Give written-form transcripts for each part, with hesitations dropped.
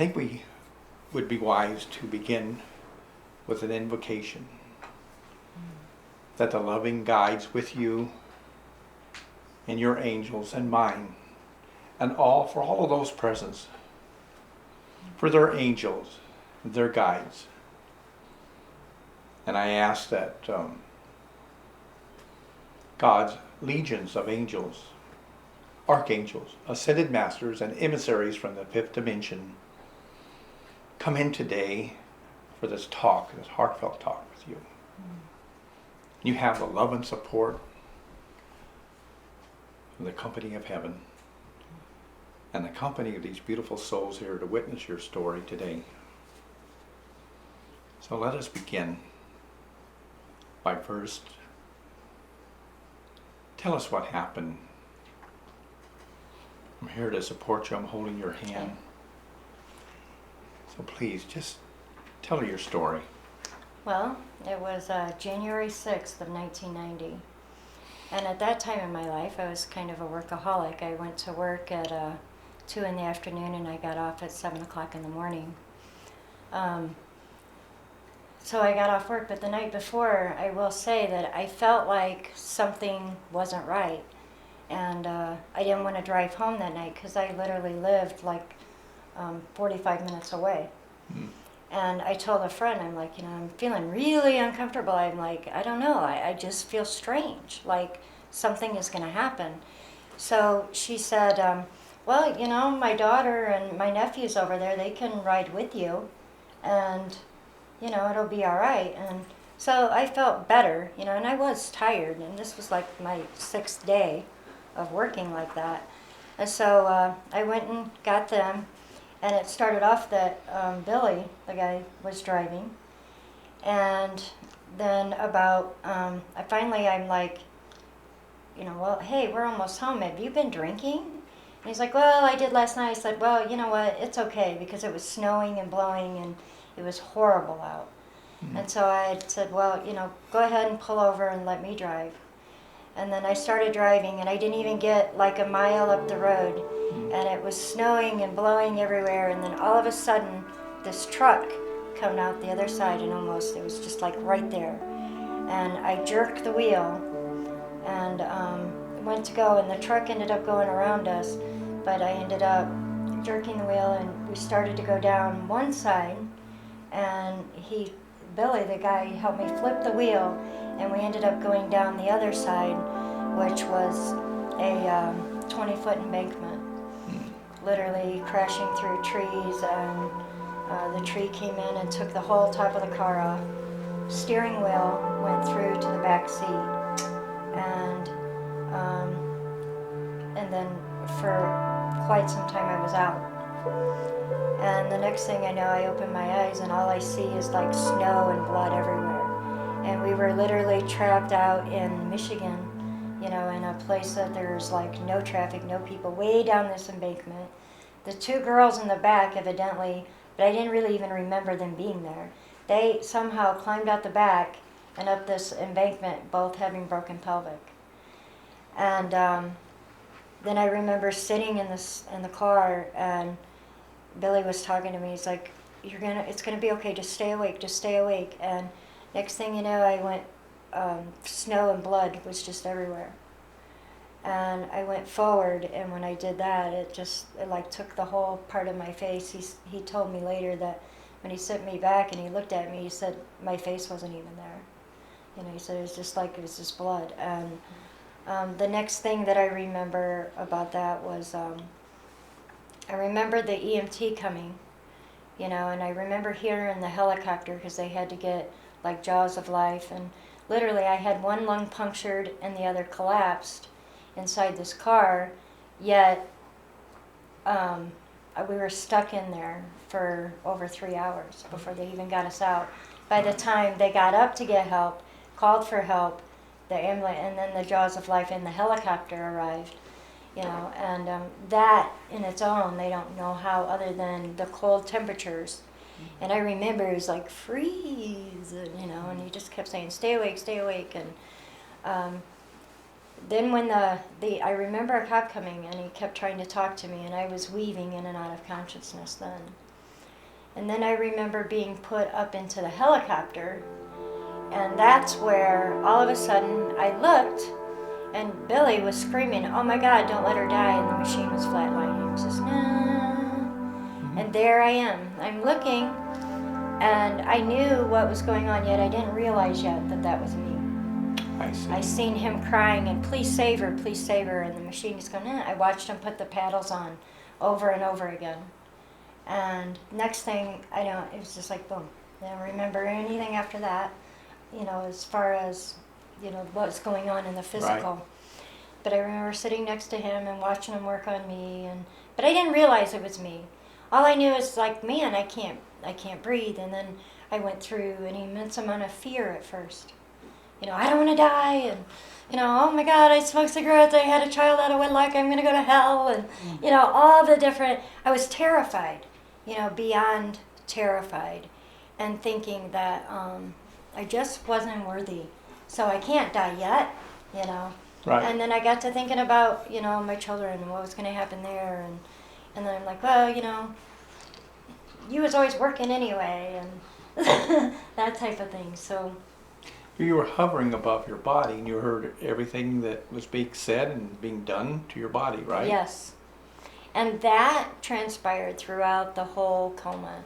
think we would be wise to begin with an invocation that the loving guides with you and your angels and mine and for all of those presents, for their angels, their guides. And I ask that God's legions of angels, archangels, ascended masters, and emissaries from the fifth dimension come in today for this talk, this heartfelt talk with you. You have the love and support from the company of heaven and the company of these beautiful souls here to witness your story today. So let us begin by first tell us what happened. I'm here to support you. I'm holding your hand. So please, just tell your story. Well, it was January 6th of 1990. And at that time in my life, I was kind of a workaholic. I went to work at 2 in the afternoon and I got off at 7 o'clock in the morning. So I got off work, but the night before, I will say that I felt like something wasn't right. And I didn't want to drive home that night because I literally lived like 45 minutes away. And I told a friend, I'm like, I'm feeling really uncomfortable. I'm like, I don't know, I just feel strange, like something is going to happen. So she said, well, my daughter and my nephew's over there, they can ride with you, and, it'll be all right. And so I felt better, and I was tired, and this was like my 6th day of working like that. And so I went and got them. And it started off that Billy, the guy, was driving. And then I'm like, well, hey, we're almost home. Have you been drinking? And he's like, well, I did last night. I said, well, you know what? It's okay, because it was snowing and blowing and it was horrible out. And so I said, well, go ahead and pull over and let me drive. And then I started driving, and I didn't even get like a mile up the road. And it was snowing and blowing everywhere, and then all of a sudden this truck came out the other side, and it was just like right there. And I jerked the wheel and went to go, and the truck ended up going around us, but I ended up jerking the wheel, and we started to go down one side, and Billy, the guy, helped me flip the wheel, and we ended up going down the other side, which was a 20-foot embankment. Literally crashing through trees, and the tree came in and took the whole top of the car off. Steering wheel went through to the back seat, and then for quite some time I was out. And the next thing I know, I open my eyes and all I see is like snow and blood everywhere. And we were literally trapped out in Michigan, in a place that there's like no traffic, no people, way down this embankment. The 2 girls in the back evidently, but I didn't really even remember them being there. They somehow climbed out the back and up this embankment, both having broken pelvic. And then I remember sitting in the car, and Billy was talking to me. He's like, it's gonna be okay, just stay awake. And next thing you know, I went, snow and blood was just everywhere. And I went forward, and when I did that, it took the whole part of my face. He told me later that when he sent me back and he looked at me, he said my face wasn't even there. He said it was just blood. And the next thing that I remember about that was I remember the EMT coming, and I remember hearing the helicopter because they had to get like jaws of life. And literally I had one lung punctured and the other collapsed inside this car, yet we were stuck in there for over 3 hours before they even got us out. By the time they got up to get help, called for help, the ambulance, and then the jaws of life and the helicopter arrived, and that in its own, they don't know how, other than the cold temperatures. And I remember it was like freeze, and he just kept saying, stay awake, and then when I remember a cop coming, and he kept trying to talk to me, and I was weaving in and out of consciousness then. And then I remember being put up into the helicopter, and that's where all of a sudden I looked, and Billy was screaming, "Oh my God, don't let her die," and the machine was flatlining. It was just, nah. And there I am. I'm looking, and I knew what was going on, yet I didn't realize yet that that was me. I see. I seen him crying, and please save her, and the machine is going, I watched him put the paddles on over and over again. And next thing I know, it was just like boom. I don't remember anything after that, as far as, what's going on in the physical. Right. But I remember sitting next to him and watching him work on me, but I didn't realize it was me. All I knew is like, man, I can't breathe. And then I went through an immense amount of fear at first. I don't want to die, and oh my God, I smoked cigarettes, I had a child out of wedlock, I'm going to go to hell, and all the different, I was terrified, beyond terrified, and thinking that I just wasn't worthy, so I can't die yet, Right. And then I got to thinking about, my children and what was going to happen there, and then I'm like, well, you was always working anyway, and that type of thing, so. You were hovering above your body, and you heard everything that was being said and being done to your body, right? Yes. And that transpired throughout the whole coma.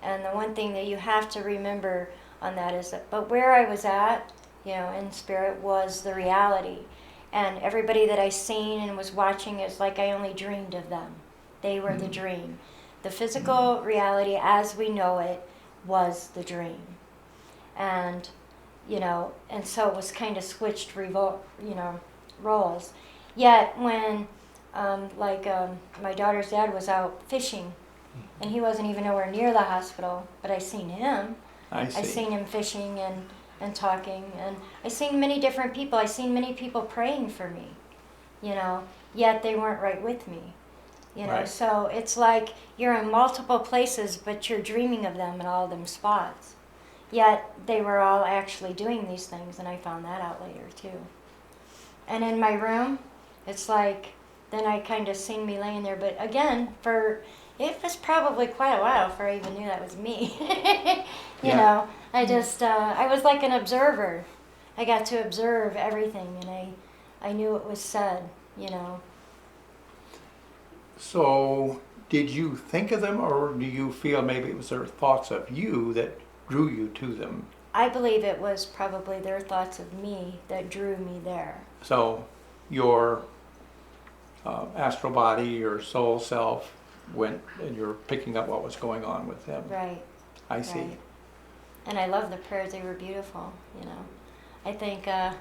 And the one thing that you have to remember on that is that, but where I was at, in spirit, was the reality. And everybody that I seen and was watching, is like I only dreamed of them. They were the dream. The physical reality as we know it was the dream. And and so it was kind of switched, roles. Yet when, my daughter's dad was out fishing, and he wasn't even nowhere near the hospital, but I seen him. I see. I seen him fishing and talking, and I seen many different people. I seen many people praying for me, yet they weren't right with me. Right. So it's like you're in multiple places, but you're dreaming of them in all them spots. Yet they were all actually doing these things, and I found that out later too. And in my room, it's like, then I kind of seen me laying there, but again, it was probably quite a while before I even knew that was me. I just, I was like an observer. I got to observe everything, and I knew it was said, So, did you think of them, or do you feel maybe it was their thoughts of you that drew you to them? I believe it was probably their thoughts of me that drew me there. So, your astral body, your soul self, went, and you're picking up what was going on with them. Right. I see. Right. And I love the prayers. They were beautiful, I think, the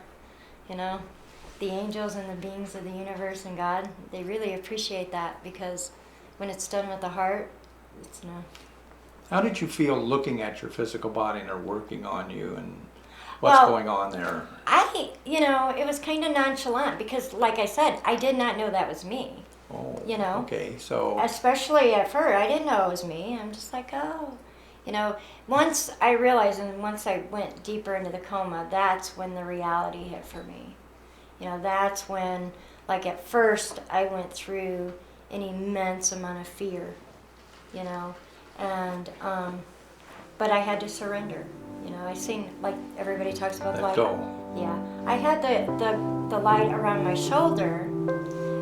angels and the beings of the universe and God, they really appreciate that, because when it's done with the heart, it's no. How did you feel looking at your physical body and they're working on you, and what's going on there? It was kind of nonchalant, because like I said, I did not know that was me. Oh, you know. Okay, so. Especially at first, I didn't know it was me. I'm just like, oh. You know, once I realized and once I went deeper into the coma, that's when the reality hit for me. You know, that's when, like at first, I went through an immense amount of fear, you know, and, but I had to surrender. You know, I seen, like everybody talks about Let light. go. Yeah, I had the light around my shoulder,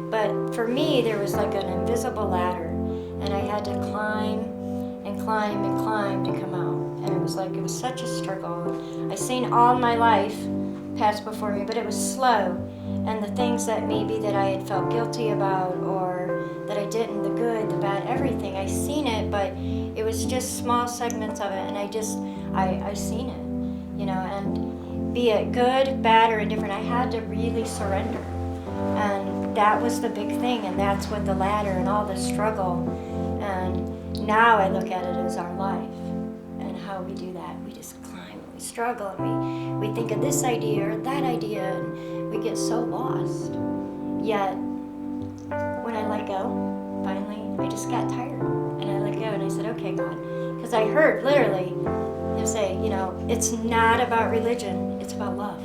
but for me, there was like an invisible ladder, and I had to climb and climb and climb to come out. And it was like, it was such a struggle. I seen all my life pass before me, but it was slow. And the things that maybe that I had felt guilty about, or that I didn't, the good, the bad, everything, I seen it, but it was just small segments of it, and I seen it, you know, and be it good, bad, or indifferent, I had to really surrender. And that was the big thing, and that's what the ladder and all the struggle, and now I look at it as our life, and how we do that. We just climb, and we struggle, and we think of this idea or that idea, and we get so lost. Yet, when I let go, finally, I just got tired, and I let go, and I said, okay, God, because I heard literally him say, you know, it's not about religion, it's about love.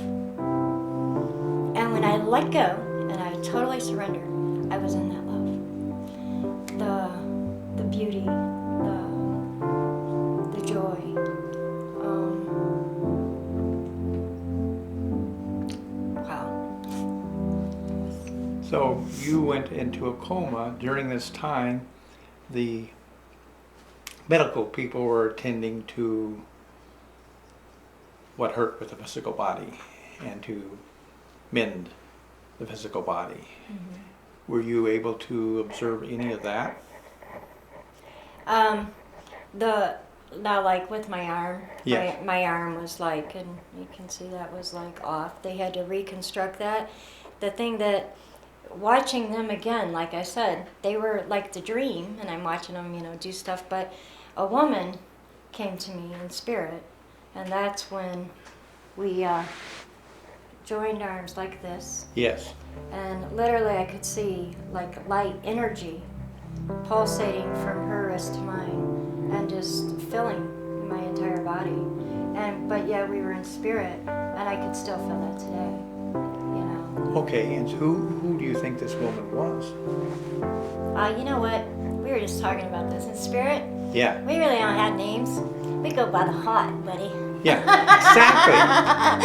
And when I let go, and I totally surrendered, I was in that love. The beauty, So you went into a coma. During this time, the medical people were attending to what hurt with the physical body and to mend the physical body. Mm-hmm. Were you able to observe any of that? Now, like with my arm, Yes. my arm was like, and you can see that was like off. They had to reconstruct that. The thing that, watching them again, like I said, they were like the dream, and I'm watching them, do stuff, but a woman came to me in spirit, and that's when we joined arms like this, Yes. and literally I could see like light energy pulsating from her wrist to mine and just filling my entire body. But yeah, we were in spirit, and I could still feel that today. Okay, and who do you think this woman was? You know what? We were just talking about this in spirit. Yeah. We really don't have names. We go by the heart, buddy. Yeah, exactly.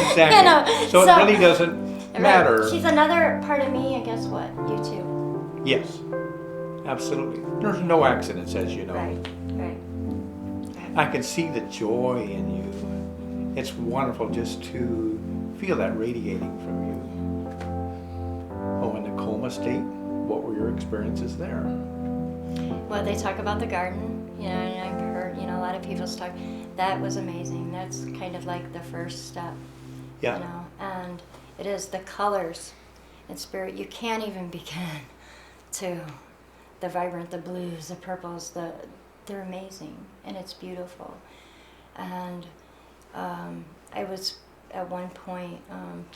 Exactly. So it really doesn't matter. Right. She's another part of me, and guess what? You too. Yes, absolutely. There's no accidents, as you know. Right. I can see the joy in you. It's wonderful just to feel that radiating from you. Oh, in the coma state, what were your experiences there? Well, they talk about the garden, and I've heard, a lot of people talk. That was amazing. That's kind of like the first step. Yeah. And it is the colors in spirit. You can't even begin to. The vibrant, the blues, the purples, they're amazing, and it's beautiful. And I was, at one point,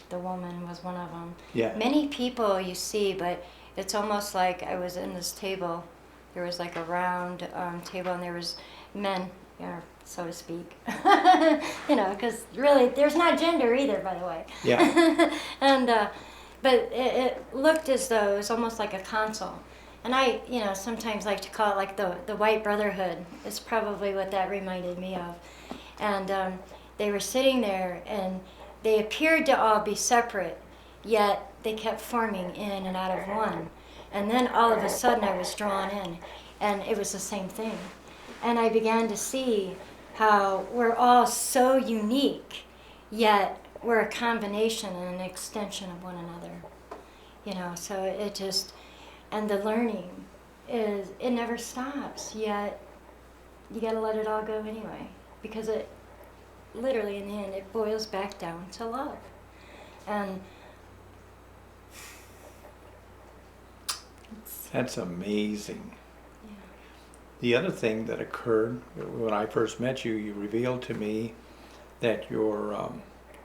the woman was one of them. Yeah. Many people you see, but it's almost like I was in this table. There was like a round table, and there was men, so to speak. Because really, there's not gender either, by the way. Yeah. And but it looked as though it was almost like a console. And I, sometimes like to call it like the White Brotherhood. It's probably what that reminded me of. And they were sitting there, and they appeared to all be separate, yet they kept forming in and out of one. And then all of a sudden I was drawn in, and it was the same thing. And I began to see how we're all so unique, yet we're a combination and an extension of one another. So it just... And the learning it never stops, yet you gotta let it all go anyway. Because it, literally in the end, it boils back down to love. And That's amazing. Yeah. The other thing that occurred when I first met you, you revealed to me that your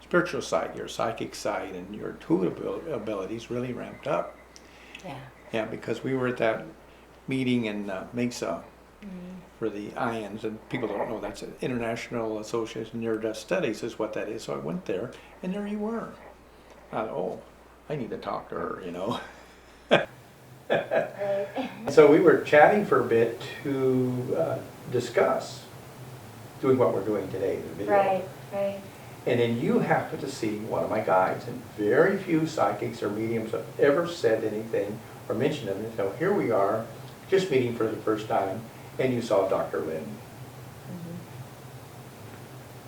spiritual side, your psychic side, and your intuitive abilities really ramped up. Yeah. Yeah, because we were at that meeting in Mesa for the IONS, and people don't know that's an International Association of Near-Death Studies is what that is. So I went there, and there you were. I thought, oh, I need to talk to her, So we were chatting for a bit to discuss doing what we're doing today, the video. Right. And then you happened to see one of my guides, and very few psychics or mediums have ever said anything or mentioned them. So here we are, just meeting for the first time, and you saw Dr. Lynn.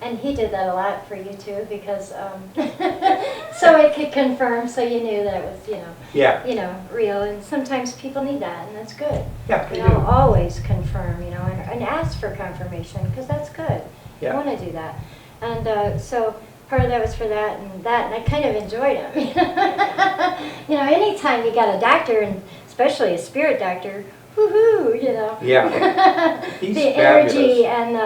And he did that a lot for you too, because so it could confirm, so you knew that it was, Yeah. Real. And sometimes people need that, and that's good. Yeah, they do. Always confirm, and ask for confirmation, because that's good. Yeah. You want to do that. And so part of that was for that, and I kind of enjoyed him. Anytime you got a doctor, and especially a spirit doctor, woohoo, Yeah. He's the fabulous. energy and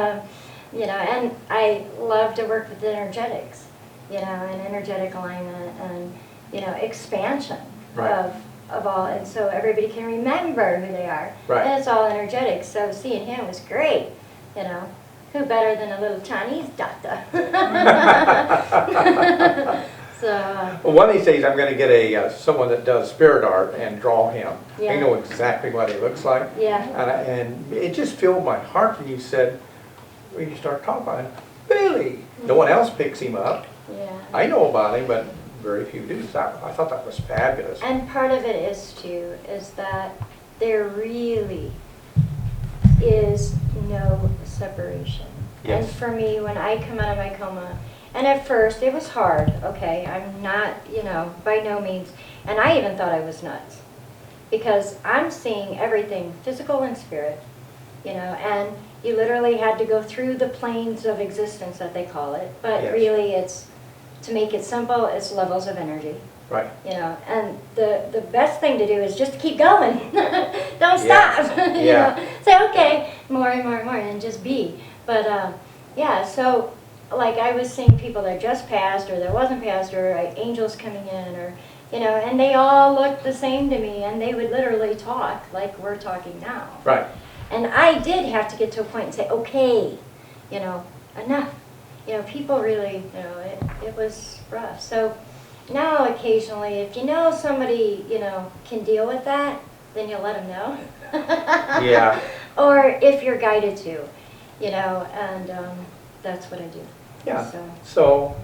and I love to work with energetics, and energetic alignment and expansion Right. of all, and so everybody can remember who they are. Right. And it's all energetic. So seeing him was great. Who better than a little Chinese doctor? So. Well, one of these days I'm going to get someone that does spirit art and draw him. Yeah. I know exactly what he looks like. Yeah. And it just filled my heart when you said, when you start talking about him, really? No one else picks him up. Yeah. I know about him, but very few do. So I thought that was fabulous. And part of it is too, is that there really is no separation. Yes. And for me, when I come out of my coma, and at first it was hard, okay, I'm not, by no means, and I even thought I was nuts. Because I'm seeing everything, physical and spirit, and you literally had to go through the planes of existence that they call it, but Yes. really it's, to make it simple, it's levels of energy. Right. And the best thing to do is just keep going. Don't Yeah. stop. Yeah. Say, okay, more and more and more, and just be. But yeah, so like I was seeing people that just passed, or that wasn't passed, or angels coming in, or and they all looked the same to me, and they would literally talk like we're talking now. Right. And I did have to get to a point and say, okay, enough. People really, it was rough. So now occasionally, if somebody, can deal with that, then you'll let them know. Yeah. Or if you're guided to, and that's what I do. Yeah. So, So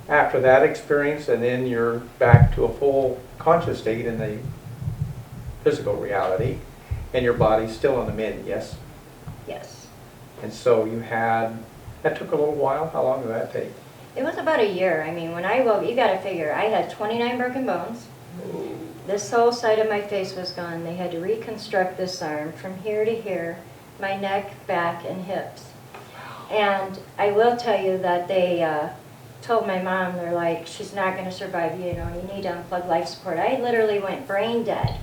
after that experience, and then you're back to a full conscious state in the physical reality, and your body's still on the mend, yes? yes. And so that took a little while. How long did that take? It was about a year. I mean, when I woke, you got to figure, I had 29 broken bones. This whole side of my face was gone. They had to reconstruct this arm from here to here, my neck, back, and hips. And I will tell you that they told my mom, they're like, she's not going to survive, you need to unplug life support. I literally went brain dead.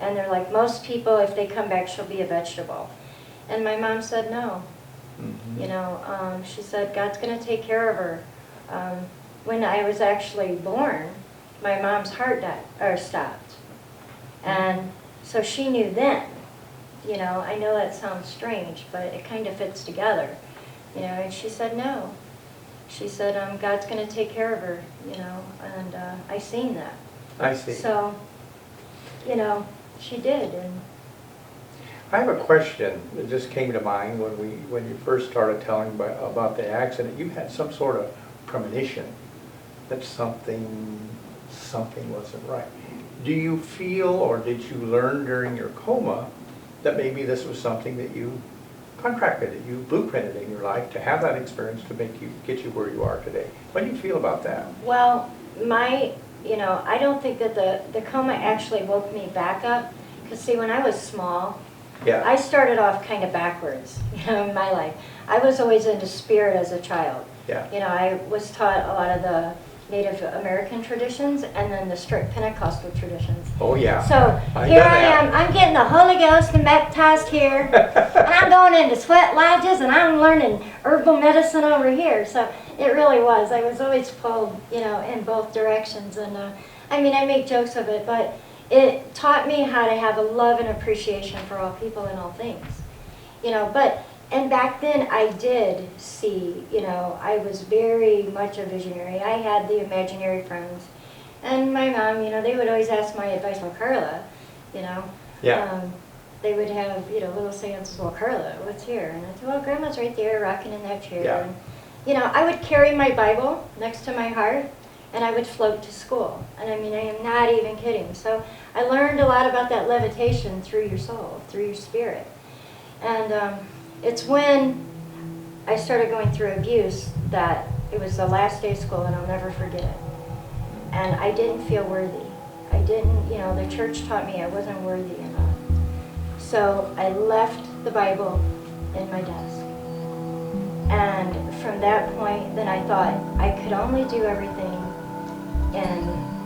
And they're like, most people, if they come back, she'll be a vegetable. And my mom said no. She said, God's going to take care of her. When I was actually born, my mom's heart stopped. And so she knew then. I know that sounds strange, but it kind of fits together. And she said no. She said, God's going to take care of her, and I seen that. I see. So, she did. And I have a question that just came to mind when you first started telling about the accident. You had some sort of premonition that something wasn't right. Do you feel, or did you learn during your coma, that maybe this was something that you contracted, that you blueprinted in your life to have that experience to get you where you are today? What do you feel about that? Well, I don't think that the coma actually woke me back up. Because see, when I was small, Yeah. I started off kind of backwards, in my life. I was always into spirit as a child. Yeah. I was taught a lot of the Native American traditions and then the strict Pentecostal traditions. Oh yeah. So here I am, I'm getting the Holy Ghost and baptized here, and I'm going into sweat lodges, and I'm learning herbal medicine over here. So it really was. I was always pulled, in both directions. And I make jokes of it, but it taught me how to have a love and appreciation for all people and all things. And back then I did see, I was very much a visionary. I had the imaginary friends. And my mom, they would always ask my advice, well, Karla, Yeah. They would have, little seances, well, Karla, what's here? And I'd say, well, Grandma's right there rocking in that chair. Yeah. And, I would carry my Bible next to my heart, and I would float to school. And I am not even kidding. So I learned a lot about that levitation through your soul, through your spirit. And it's when I started going through abuse that it was the last day of school, and I'll never forget it. And I didn't feel worthy. I didn't, the church taught me I wasn't worthy enough. So I left the Bible in my desk. And from that point, then I thought I could only do everything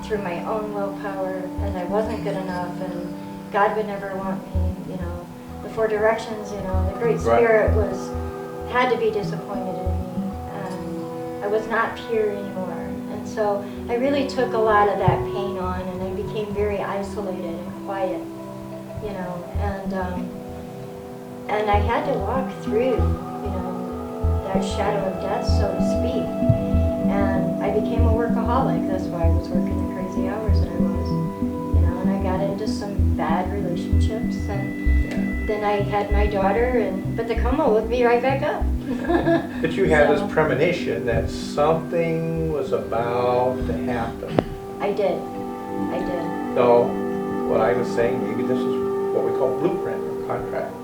through my own willpower, and I wasn't good enough, and God would never want me, The four directions, the Great Spirit had to be disappointed in me, and I was not pure anymore. And so I really took a lot of that pain on, and I became very isolated and quiet, and I had to walk through, that shadow of death, so to speak. And I became a workaholic. That's why I was working the crazy hours that I was, and I got into some bad relationships, and then I had my daughter, but the coma woke me right back up. But you had So, this premonition that something was about to happen. I did. So, what I was saying, maybe this is what we call blueprint or contract.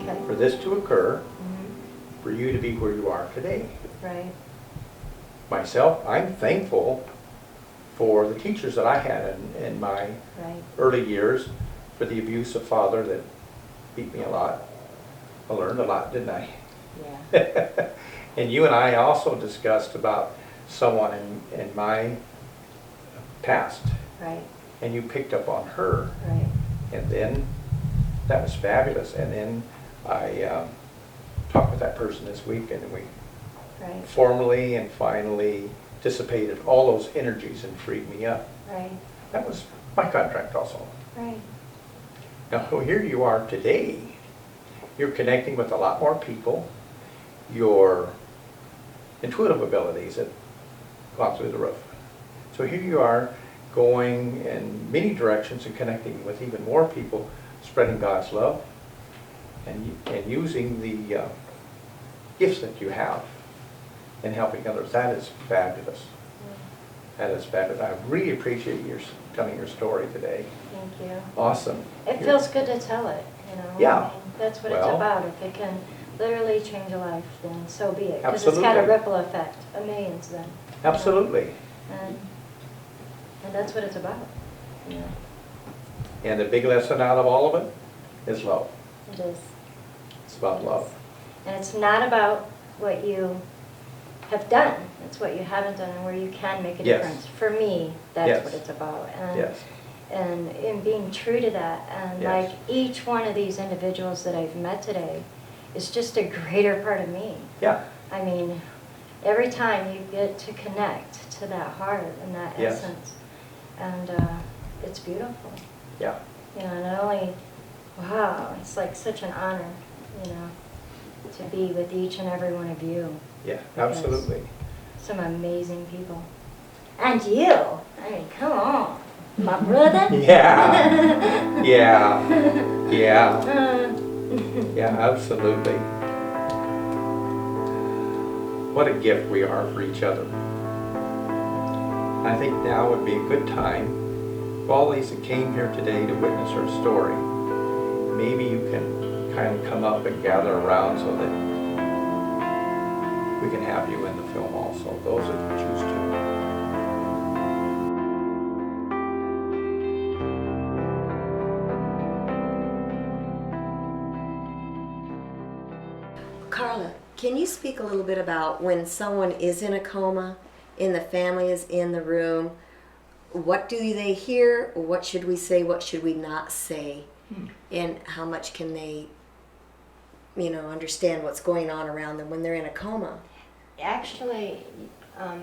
Okay. For this to occur, Mm-hmm. for you to be where you are today. Right. Myself, I'm thankful for the teachers that I had in my Right. early years, for the abusive father that beat me a lot. I learned a lot, didn't I? Yeah. And you and I also discussed about someone in my past, Right. and you picked up on her, Right. and then that was fabulous. And then I talked with that person this week, and we Right. formally and finally dissipated all those energies and freed me up. Right. That was my contract also. Right. Now here you are today. You're connecting with a lot more people. Your intuitive abilities have gone through the roof. So here you are going in many directions and connecting with even more people, spreading God's love and using the gifts that you have and helping others. That is fabulous. That is fabulous. I really appreciate your telling your story today. Thank you. Awesome. It feels good to tell it, you know. Yeah. I mean, that's what it's Well. about. If it can literally change a life, then so be it. Because it's got a Absolutely. ripple effect, a millions then. Absolutely. And that's what it's about. You know. And the big lesson out of all of it is love. It is. It's about love. And it's not about what you have done. It's what you haven't done and where you can make a Yes. difference. For me, that's Yes. what it's about. And Yes. and in being true to that, and Yes. like each one of these individuals that I've met today is just a greater part of me. Yeah. I mean, every time you get to connect to that heart and that Yes. essence, and it's beautiful. Yeah. You know, not only, wow, it's like such an honor, you know, to be with each and every one of you. Yeah. Because Absolutely. Some amazing people. And you, I mean, come on, my brother. Yeah. Yeah. Yeah. Uh, Yeah. Absolutely. What a gift we are for each other. I think now would be a good time for all these that came here today to witness her story. Maybe you can kind of come up and gather around so that we can have you in the film also, those that choose to. Karla, can you speak a little bit about when someone is in a coma and the family is in the room, what do they hear? What should we say? What should we not say? And how much can they, understand what's going on around them when they're in a coma? Actually,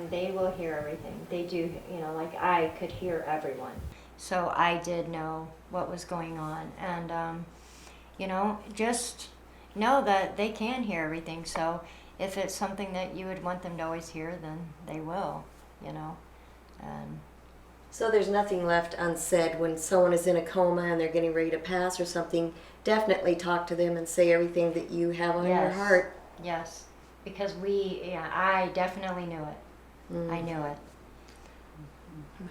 they will hear everything. They do, like I could hear everyone. So I did know what was going on. And, just know that they can hear everything. So if it's something that you would want them to always hear, then they will, And So there's nothing left unsaid when someone is in a coma and they're getting ready to pass or something. Definitely talk to them and say everything that you have on your Yes. heart. Yes, because I definitely knew it. I knew it.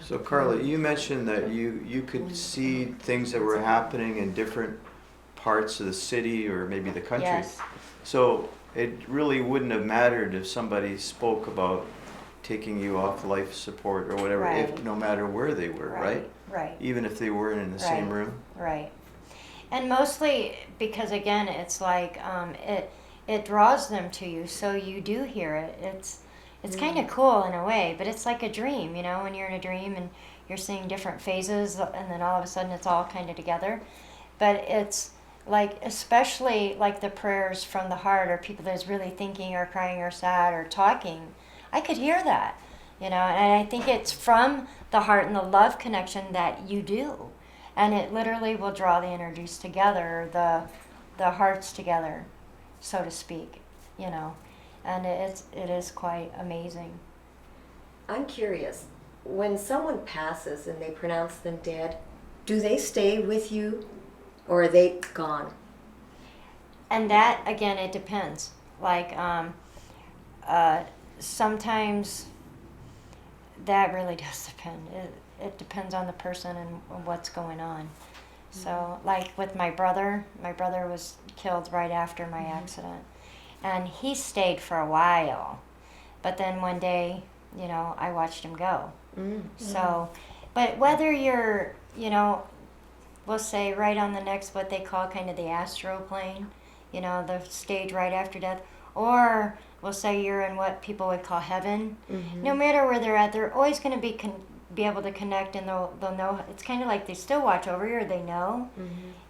So Karla, you mentioned that you could see things that were happening in different parts of the city or maybe the country. Yes. So it really wouldn't have mattered if somebody spoke about taking you off life support or whatever, Right. no matter where they were, right? Right. Even if they weren't in the same Right. room. Right. And mostly because, again, it's like it draws them to you, so you do hear it. It's kind of cool in a way, but it's like a dream, when you're in a dream and you're seeing different phases, and then all of a sudden it's all kind of together. But it's like, especially like the prayers from the heart, or people that's really thinking or crying or sad or talking, I could hear that, and I think it's from the heart and the love connection that you do. And it literally will draw the energies together, the hearts together, so to speak, And it is quite amazing. I'm curious, when someone passes and they pronounce them dead, do they stay with you, or are they gone? And that, again, it depends. Like, sometimes that really does depend. It depends on the person and what's going on. So, like with my brother was killed right after my accident. And he stayed for a while. But then one day, you know, I watched him go. So, but whether you're, you know, we'll say right on the next, what they call kind of the astral plane, you know, the stage right after death, or we'll say you're in what people would call heaven. No matter where they're at, they're always going to be able to connect, and they'll know. It's kind of like they still watch over you, or they know.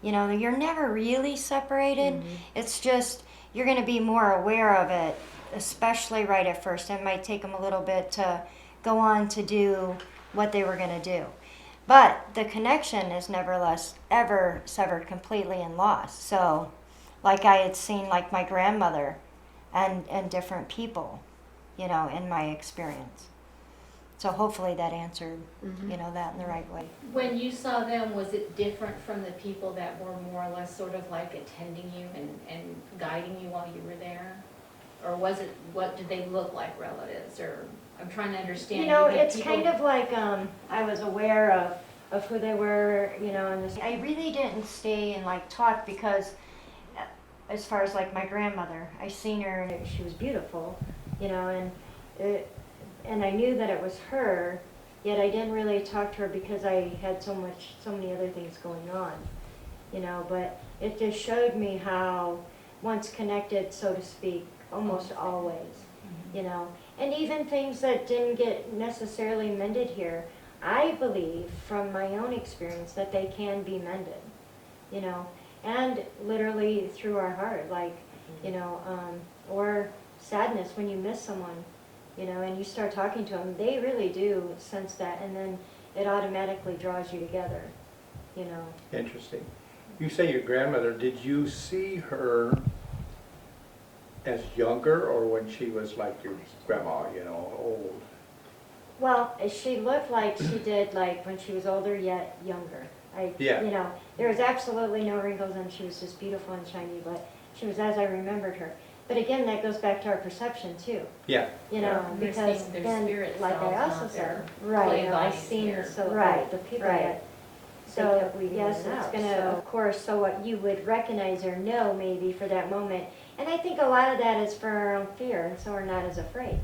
You know, you're never really separated. It's just you're going to be more aware of it, especially right at first. It might take them a little bit to go on to do what they were going to do. But the connection is nevertheless ever severed completely and lost. So, like I had seen, like my grandmother and different people, you know, in my experience. So hopefully that answered, you know, that in the right way. When you saw them, was it different from the people that were more or less sort of like attending you and guiding you while you were there? Or was it, what did they look like, relatives? Or I'm trying to understand. You know, had it's people- kind of like I was aware of who they were, you know, and I really didn't stay and like talk because as far as like my grandmother, I seen her and she was beautiful, you know, and I knew that it was her, yet I didn't really talk to her because I had so many other things going on, you know, but it just showed me how once connected, so to speak, almost always, you know, and even things that didn't get necessarily mended here, I believe from my own experience that they can be mended, you know, and literally through our heart, like, you know, or sadness when you miss someone, you know, and you start talking to them, they really do sense that, and then it automatically draws you together, you know. Interesting. You say your grandmother, did you see her as younger or when she was like your grandma, you know, old? Well, she looked like she did like when she was older yet younger. Yeah. You know, there was absolutely no wrinkles and she was just beautiful and shiny, but she was as I remembered her. But again, that goes back to our perception too. Yeah. You know, They're because seeing their then, spirit like I selves, also not said, their right, clay you know, I bodies seen here. so right, the people that they so kept weeding yes, them it's out, gonna so- of course so what you would recognize or know maybe for that moment. And I think a lot of that is for our own fear, and so we're not as afraid.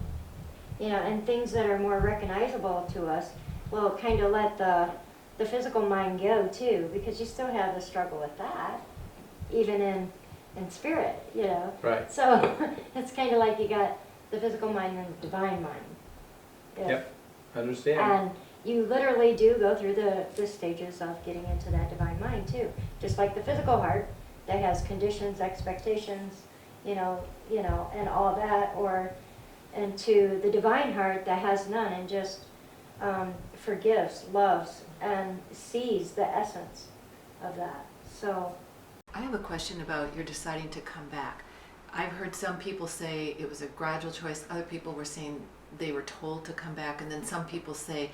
You know, and things that are more recognizable to us will kind of let the physical mind go too, because you still have the struggle with that, even in spirit, you know. Right. So it's kind of like you got the physical mind and the divine mind. Yep. Understand. And you literally do go through the stages of getting into that divine mind too. Just like the physical heart that has conditions, expectations, you know, and all that, and to the divine heart that has none and just forgives, loves, and sees the essence of that. So I have a question about your deciding to come back. I've heard some people say it was a gradual choice. Other people were saying they were told to come back. And then some people say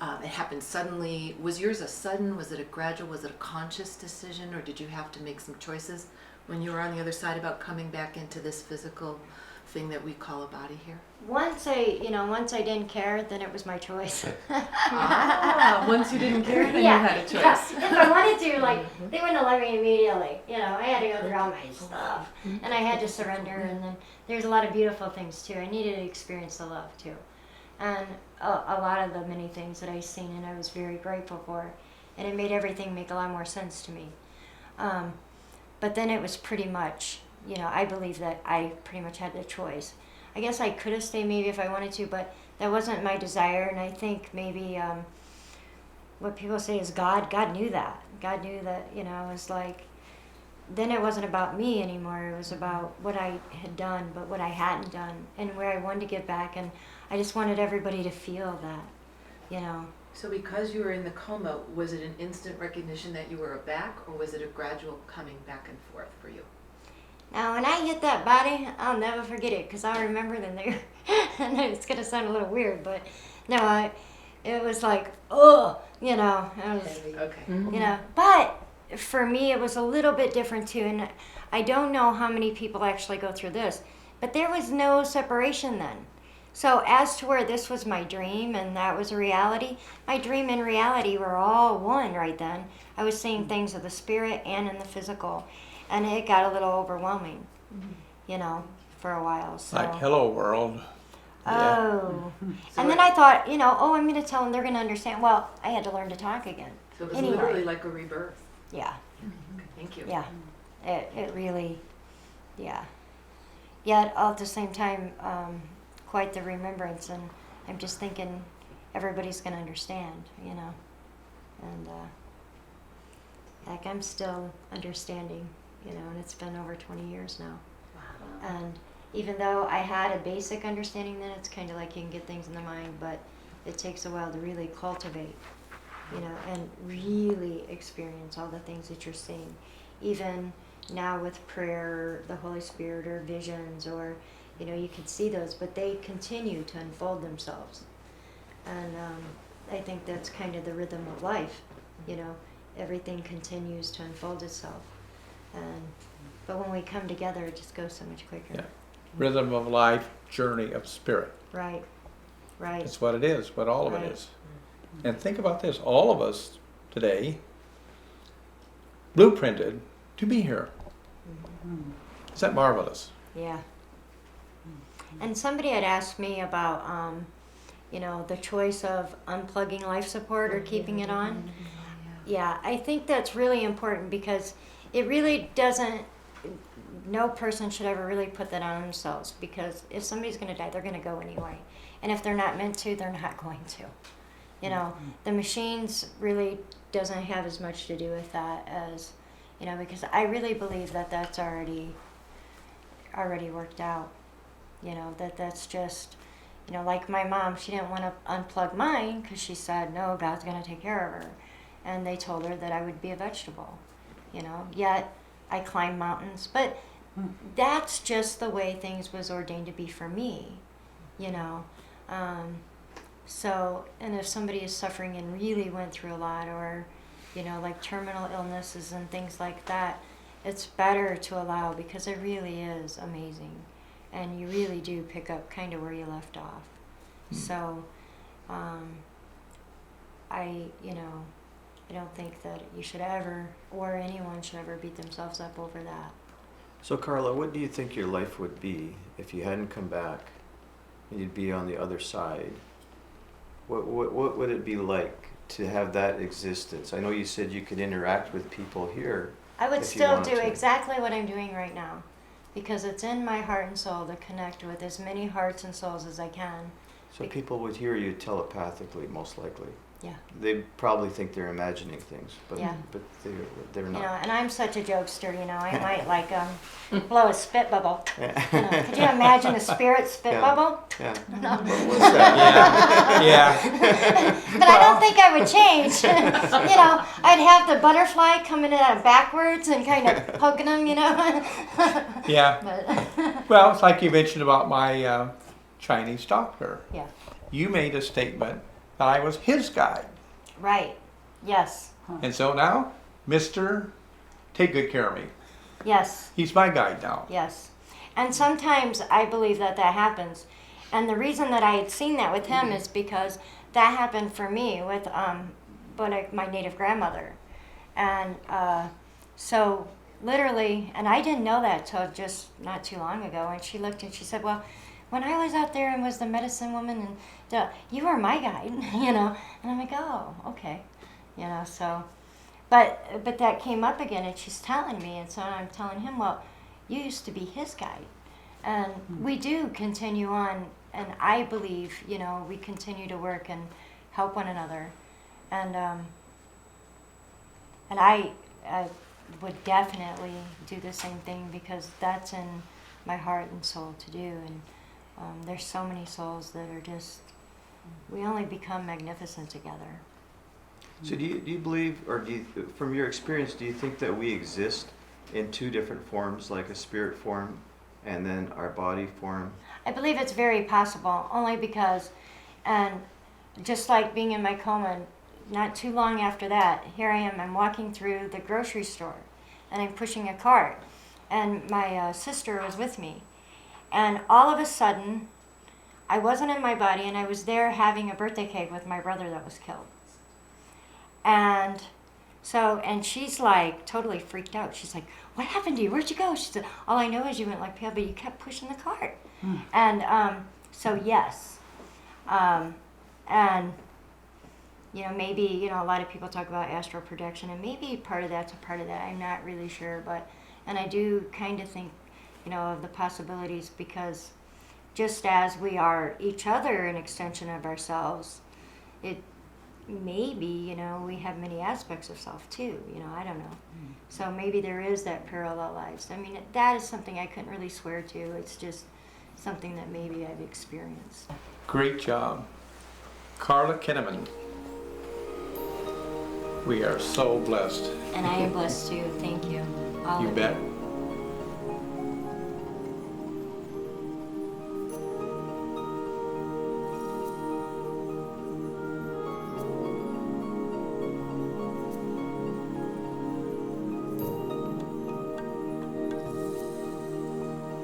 it happened suddenly. Was yours a sudden? Was it a gradual? Was it a conscious decision? Or did you have to make some choices when you were on the other side about coming back into this physical thing that we call a body here? once I didn't care, then it was my choice. Once you didn't care, then Yeah, you had a choice. yeah. If I wanted to, like, they wouldn't have let me immediately. You know, I had to go through all my stuff, and I had to surrender. And then there's a lot of beautiful things too. I needed to experience the love too, and a lot of the many things that I seen, and I was very grateful for, and it made everything make a lot more sense to me. But then it was pretty much, you know, I believe that I pretty much had the choice. I guess I could have stayed maybe if I wanted to, but that wasn't my desire, and I think maybe what people say is God knew that. God knew that, you know, it was like, then it wasn't about me anymore. It was about what I had done, but what I hadn't done, and where I wanted to get back, and I just wanted everybody to feel that, you know. So because you were in the coma, was it an instant recognition that you were back, or was it a gradual coming back and forth for you? Now, when I hit that body, I'll never forget it, because I'll remember them there. And it's going to sound a little weird, but no, it was like, oh, you know, it was, Okay. you know. But for me, it was a little bit different too. And I don't know how many people actually go through this, but there was no separation then. So as to where this was my dream and that was a reality, my dream and reality were all one right then. I was seeing things of the spirit and in the physical, and it got a little overwhelming, you know, for a while. So. Like, hello world. Yeah. Oh. So And then I thought, you know, oh, I'm going to tell them they're going to understand. Well, I had to learn to talk again. So it was Anyway. literally like a rebirth. Yeah, Okay, thank you. yeah. It really, yeah. Yet all at the same time, quite the remembrance. And I'm just thinking everybody's going to understand, you know. And like I'm still understanding, you know, and it's been over 20 years now. And even though I had a basic understanding then, it's kind of like you can get things in the mind, but it takes a while to really cultivate, you know, and really experience all the things that you're seeing. Even now with prayer, the Holy Spirit, or visions, or, you know, you can see those, but they continue to unfold themselves. And I think that's kind of the rhythm of life, you know, everything continues to unfold itself. But when we come together, it just goes so much quicker. Yeah. Rhythm of life, journey of spirit. Right, right. That's what it is, what all of Right. it is. And think about this, all of us today blueprinted to be here. Is that marvelous? Yeah. And somebody had asked me about, you know, the choice of unplugging life support or keeping it on. Yeah, I think that's really important because it really doesn't, no person should ever really put that on themselves, because if somebody's going to die, they're going to go anyway. And if they're not meant to, they're not going to. You know, the machines really doesn't have as much to do with that as, you know, because I really believe that that's already worked out. You know, that's just, you know, like my mom, she didn't want to unplug mine because she said, no, God's going to take care of her. And they told her that I would be a vegetable, you know, yet I climb mountains. But that's just the way things was ordained to be for me, you know. So, and if somebody is suffering and really went through a lot, or, you know, like terminal illnesses and things like that, it's better to allow, because it really is amazing. And you really do pick up kind of where you left off. So, you know, I don't think that you should ever, or anyone should ever, beat themselves up over that. So Karla, what do you think your life would be if you hadn't come back and you'd be on the other side? What would it be like to have that existence? I know you said you could interact with people here. I would if you still wanted do to. exactly what I'm doing right now, because it's in my heart and soul to connect with as many hearts and souls as I can. So people would hear you telepathically, most likely. Yeah. They probably think they're imagining things, but Yeah. but they're You not. know, and I'm such a jokester, you know, I might like blow a spit bubble. You know, could you imagine a spirit spit Yeah. bubble? Yeah. No. What was that? Yeah. But I don't think I would change. You know, I'd have the butterfly coming in backwards and kind of poking them, you know. Yeah. But Well, it's like you mentioned about my Chinese doctor. yeah, You made a statement that I was his guide. right. Yes. And so now, Mr. Take good care of me. Yes. He's my guide now. Yes. And sometimes I believe that happens. And the reason that I had seen that with him is because that happened for me with my native grandmother. And so literally, and I didn't know that till just not too long ago, and she looked and she said, well, when I was out there and was the medicine woman, and you were my guide, you know. And I'm like, oh, okay. You know, so, but that came up again, and she's telling me, and so I'm telling him, well, you used to be his guide. And we do continue on, and I believe, you know, we continue to work and help one another. And I would definitely do the same thing, because that's in my heart and soul to do. And there's so many souls that are just, we only become magnificent together. So do you believe, or from your experience, do you think that we exist in two different forms, like a spirit form and then our body form? I believe it's very possible, only because, and just like being in my coma, not too long after that, here I am, I'm walking through the grocery store and I'm pushing a cart. And my sister was with me. And all of a sudden, I wasn't in my body and I was there having a birthday cake with my brother that was killed. And so, and she's like totally freaked out. She's like, what happened to you? Where'd you go? She said, all I know is you went like pale, but you kept pushing the cart. And so yes. And, you know, maybe, you know, a lot of people talk about astral projection, and maybe part of that's a part of that. I'm not really sure, but, and I do kind of think, you know, of the possibilities, because just as we are each other an extension of ourselves, it maybe, you know, we have many aspects of self too, you know, I don't know. So maybe there is that parallel lives. I mean, that is something I couldn't really swear to. It's just something that maybe I've experienced. Great job. Karla Kineman. We are so blessed. And I am blessed too. Thank you. All You of bet. you.